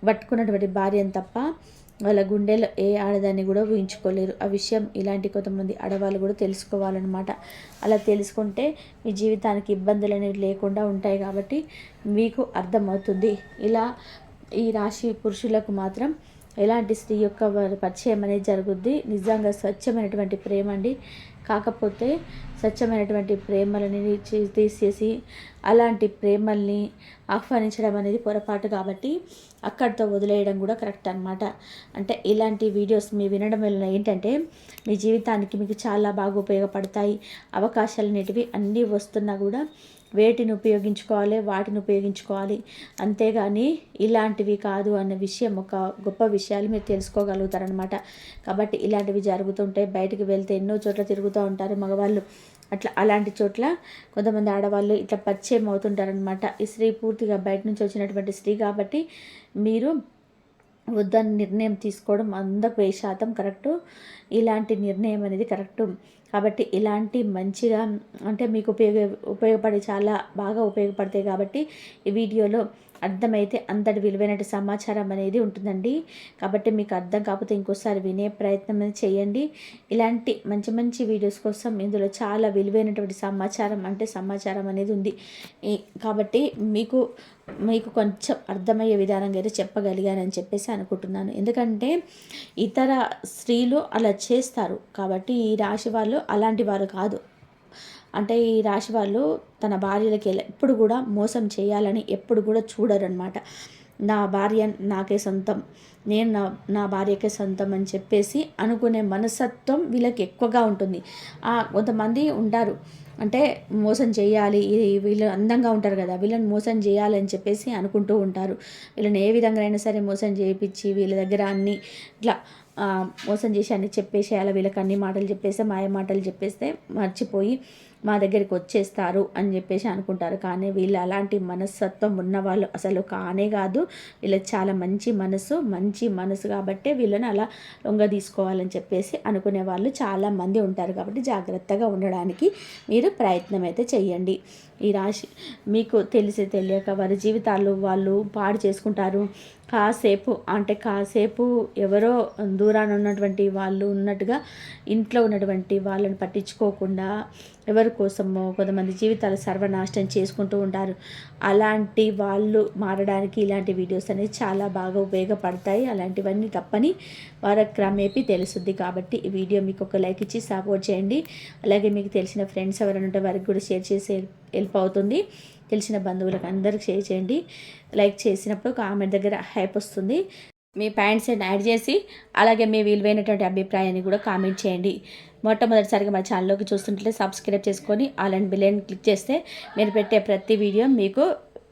పట్టుకున్నటువంటి భార్యను తప్ప వాళ్ళ గుండెలో ఏ ఆడదాన్ని కూడా ఊహించుకోలేరు. ఆ విషయం ఇలాంటి కొంతమంది ఆడవాళ్ళు కూడా తెలుసుకోవాలన్నమాట. అలా తెలుసుకుంటే మీ జీవితానికి ఇబ్బందులు అనేవి లేకుండా ఉంటాయి. కాబట్టి మీకు అర్థమవుతుంది. ఇలా ఈ రాశి పురుషులకు మాత్రం ఎలాంటి స్త్రీ యొక్క పరిచయం అనేది జరుగుద్ది. నిజంగా స్వచ్ఛమైనటువంటి ప్రేమ అండి. కాకపోతే స్వచ్ఛమైనటువంటి ప్రేమలని తీసేసి అలాంటి ప్రేమల్ని ఆహ్వానించడం అనేది పొరపాటు. కాబట్టి అక్కడితో వదిలేయడం కూడా కరెక్ట్ అనమాట. అంటే ఇలాంటి వీడియోస్ మీ వినడం వల్ల ఏంటంటే మీ జీవితానికి మీకు చాలా బాగా ఉపయోగపడతాయి. అవకాశాలు అనేటివి అన్నీ వస్తున్నా కూడా వేటిని ఉపయోగించుకోవాలి, వాటిని ఉపయోగించుకోవాలి, అంతేగాని ఇలాంటివి కాదు అన్న విషయం, ఒక గొప్ప విషయాలు మీరు తెలుసుకోగలుగుతారనమాట. కాబట్టి ఇలాంటివి జరుగుతుంటే బయటికి వెళ్తే ఎన్నో చోట్ల తిరుగుతూ ఉంటారు మగవాళ్ళు. అలాంటి చోట్ల కొంతమంది ఆడవాళ్ళు ఇట్లా పరిచయం అవుతుంటారనమాట. ఈ స్త్రీ పూర్తిగా బయట నుంచి వచ్చినటువంటి స్త్రీ కాబట్టి మీరు వద్దని నిర్ణయం తీసుకోవడం 100% కరెక్టు. ఇలాంటి నిర్ణయం అనేది కరెక్టు. కాబట్టి ఇలాంటి మంచిగా అంటే మీకు ఉపయోగపడి చాలా బాగా ఉపయోగపడతాయి కాబట్టి ఈ వీడియోలో అర్థమైతే అంతటి విలువైన సమాచారం అనేది ఉంటుందండి. కాబట్టి మీకు అర్థం కాకపోతే ఇంకోసారి వినే ప్రయత్నం అనేది చేయండి. ఇలాంటి మంచి మంచి వీడియోస్ కోసం ఇందులో చాలా విలువైనటువంటి సమాచారం అనేది ఉంది. కాబట్టి మీకు కొంచెం అర్థమయ్యే విధానంగా అయితే చెప్పగలిగానని చెప్పేసి అనుకుంటున్నాను. ఎందుకంటే ఇతర స్త్రీలు అలా చేస్తారు కాబట్టి ఈ రాశి వాళ్ళు అలాంటి వారు కాదు. అంటే ఈ రాశి వాళ్ళు తన భార్యలకి ఎప్పుడు కూడా మోసం చేయాలని ఎప్పుడు కూడా చూడరనమాట. నా భార్య నాకే సొంతం, నేను నా భార్యకే సొంతం అని చెప్పేసి అనుకునే మనస్తత్వం వీళ్ళకి ఎక్కువగా ఉంటుంది. కొంతమంది ఉంటారు అంటే మోసం చేయాలి, వీళ్ళు అందంగా ఉంటారు కదా, వీళ్ళని మోసం చేయాలి అని చెప్పేసి అనుకుంటూ ఉంటారు. వీళ్ళని ఏ విధంగా అయినా సరే మోసం చేయించి వీళ్ళ దగ్గర అన్ని ఇట్లా మోసం చేసి అన్ని చెప్పేసేయాలి, వీళ్ళకి అన్ని మాటలు చెప్పేస్తే మాయ మాటలు చెప్పేస్తే మర్చిపోయి మా దగ్గరికి వచ్చేస్తారు అని చెప్పేసి అనుకుంటారు. కానీ వీళ్ళు అలాంటి మనస్తత్వం ఉన్నవాళ్ళు అసలు కానే కాదు. వీళ్ళకి చాలా మంచి మనసు కాబట్టి వీళ్ళని అలా లొంగ తీసుకోవాలని చెప్పేసి అనుకునే వాళ్ళు చాలామంది ఉంటారు. కాబట్టి జాగ్రత్తగా ఉండడానికి మీరు ప్రయత్నం అయితే చెయ్యండి. ఈ రాశి మీకు తెలియక వారి జీవితాలు వాళ్ళు పాడు చేసుకుంటారు. కాసేపు ఎవరో దూరాన ఉన్నటువంటి వాళ్ళు ఉన్నట్టుగా ఇంట్లో ఉన్నటువంటి వాళ్ళని పట్టించుకోకుండా ఎవరి కోసమో కొంతమంది జీవితాలు సర్వనాశనం చేసుకుంటూ ఉంటారు. అలాంటి వాళ్ళు మారడానికి ఇలాంటి వీడియోస్ అనేవి చాలా బాగా ఉపయోగపడతాయి. అలాంటివన్నీ తప్పని వారక్రమేపీ తెలుస్తుంది. కాబట్టి ఈ వీడియో మీకు ఒక లైక్ ఇచ్చి సపోర్ట్ చేయండి. అలాగే మీకు తెలిసిన ఫ్రెండ్స్ ఎవరైనా ఉంటే వారికి కూడా షేర్ చేసి హెల్ప్ అవుతుంది. తెలిసిన బంధువులకు అందరికి షేర్ చేయండి. లైక్ చేసినప్పుడు కామెంట్ దగ్గర హైప్ వస్తుంది. మీ పాయింట్స్ యాడ్ చేసి అలాగే మీ విలువైనటువంటి అభిప్రాయాన్ని కూడా కామెంట్ చేయండి. మొట్టమొదటిసారిగా మా ఛానల్లోకి చూస్తుంటే సబ్స్క్రైబ్ చేసుకొని ఆల్ అండ్ బిల్ క్లిక్ చేస్తే మీరు పెట్టే ప్రతి వీడియో మీకు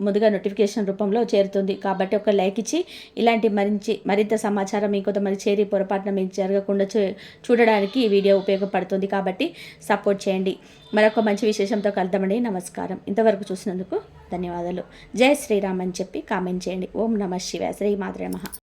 ముందుగా నోటిఫికేషన్ రూపంలో చేరుతుంది. కాబట్టి ఒక లైక్ ఇచ్చి ఇలాంటి మరింత సమాచారం ఇంకొంతమంది చేరి పొరపాటున మీకు జరగకుండా చూడడానికి ఈ వీడియో ఉపయోగపడుతుంది. కాబట్టి సపోర్ట్ చేయండి. మరొక మంచి విశేషంతో కలుద్దామండి. నమస్కారం. ఇంతవరకు చూసినందుకు ధన్యవాదాలు. జై శ్రీరామ్ అని చెప్పి కామెంట్ చేయండి. ఓం నమః శివాయ. శ్రీ మాత్రే నమః.